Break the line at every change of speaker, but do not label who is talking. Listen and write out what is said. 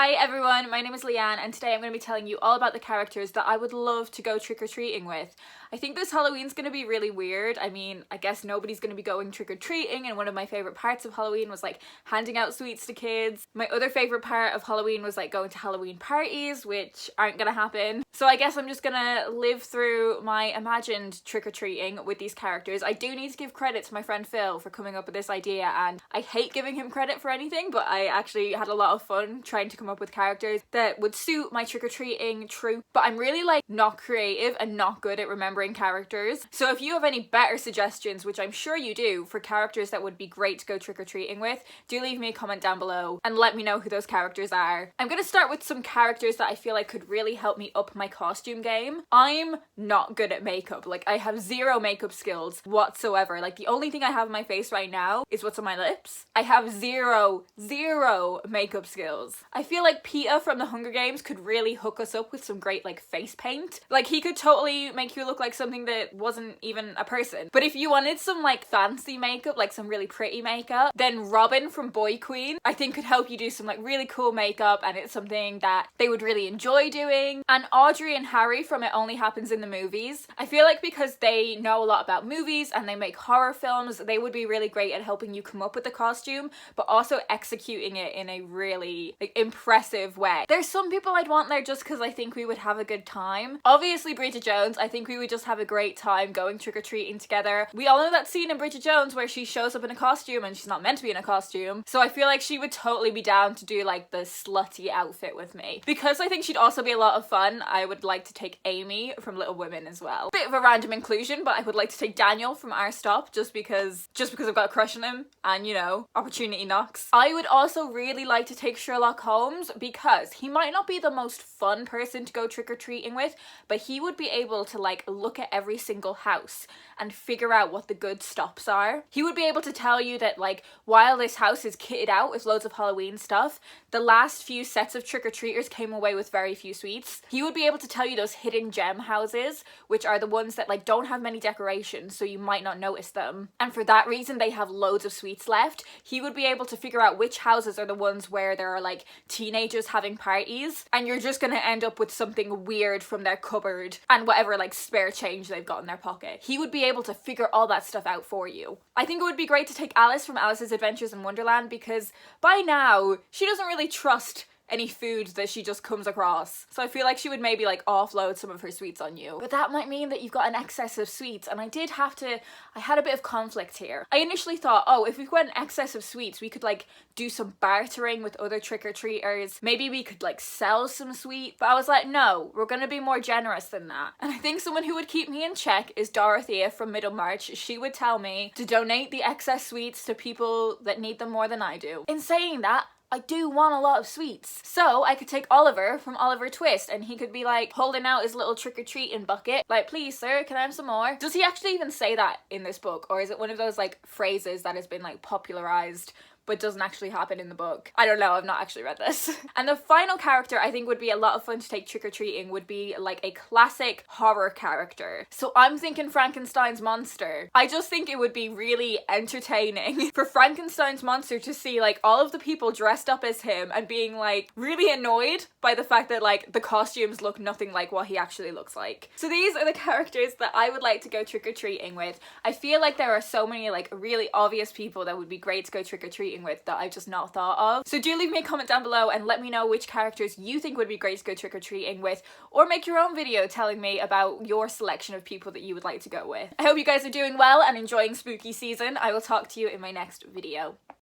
Hi everyone, my name is Leanne and today I'm going to be telling you all about the characters that I would love to go trick-or-treating with. I think this Halloween's going to be really weird. I mean, I guess nobody's going to be going trick-or-treating, and one of my favourite parts of Halloween was like handing out sweets to kids. My other favourite part of Halloween was like going to Halloween parties, which aren't going to happen. So I guess I'm just going to live through my imagined trick-or-treating with these characters. I do need to give credit to my friend Phil for coming up with this idea, and I hate giving him credit for anything, but I actually had a lot of fun trying to come up with characters that would suit my trick-or-treating troupe. But I'm really like not creative and not good at remembering characters. So if you have any better suggestions, which I'm sure you do, for characters that would be great to go trick-or-treating with, do leave me a comment down below and let me know who those characters are. I'm gonna start with some characters that I feel like could really help me up my costume game. I'm not good at makeup. Like, I have zero makeup skills whatsoever. Like, the only thing I have on my face right now is what's on my lips. I have zero makeup skills. I feel like Peeta from the Hunger Games could really hook us up with some great like face paint. Like, he could totally make you look like something that wasn't even a person. But if you wanted some like fancy makeup, like some really pretty makeup, then Robin from Boy Queen I think could help you do some like really cool makeup, and it's something that they would really enjoy doing. And Audrey and Harry from It Only Happens in the Movies, I feel like because they know a lot about movies and they make horror films, they would be really great at helping you come up with the costume but also executing it in a really like impressive way. There's some people I'd want there just because I think we would have a good time. Obviously Brita Jones, I think we would just have a great time going trick-or-treating together. We all know that scene in Brita Jones where she shows up in a costume and she's not meant to be in a costume, so I feel like she would totally be down to do like the slutty outfit with me. Because I think she'd also be a lot of fun, I would like to take Amy from Little Women as well. Bit of a random inclusion, but I would like to take Daniel from Our Stop just because I've got a crush on him and, you know, opportunity knocks. I would also really like to take Sherlock Holmes because he might not be the most fun person to go trick-or-treating with, but he would be able to like look at every single house and figure out what the good stops are. He would be able to tell you that like while this house is kitted out with loads of Halloween stuff, the last few sets of trick-or-treaters came away with very few sweets. He would be able to tell you those hidden gem houses, which are the ones that like don't have many decorations, so you might not notice them, and for that reason they have loads of sweets left. He would be able to figure out which houses are the ones where there are like teenagers having parties and you're just gonna end up with something weird from their cupboard and whatever like spare change they've got in their pocket. He would be able to figure all that stuff out for you. I think it would be great to take Alice from Alice's Adventures in Wonderland because by now she doesn't really trust any food that she just comes across. So I feel like she would maybe like offload some of her sweets on you. But that might mean that you've got an excess of sweets, and I had a bit of conflict here. I initially thought, oh, if we've got an excess of sweets, we could like do some bartering with other trick-or-treaters. Maybe we could like sell some sweets. But I was like, no, we're gonna be more generous than that. And I think someone who would keep me in check is Dorothea from Middlemarch. She would tell me to donate the excess sweets to people that need them more than I do. In saying that, I do want a lot of sweets. So I could take Oliver from Oliver Twist and he could be like holding out his little trick-or-treating bucket. Like, please sir, can I have some more? Does he actually even say that in this book? Or is it one of those like phrases that has been like popularized but doesn't actually happen in the book? I don't know, I've not actually read this. And the final character I think would be a lot of fun to take trick-or-treating would be like a classic horror character. So I'm thinking Frankenstein's monster. I just think it would be really entertaining for Frankenstein's monster to see like all of the people dressed up as him and being like really annoyed by the fact that like the costumes look nothing like what he actually looks like. So these are the characters that I would like to go trick-or-treating with. I feel like there are so many like really obvious people that would be great to go trick-or-treating with that I've just not thought of. So do leave me a comment down below and let me know which characters you think would be great to go trick-or-treating with, or make your own video telling me about your selection of people that you would like to go with. I hope you guys are doing well and enjoying spooky season. I will talk to you in my next video.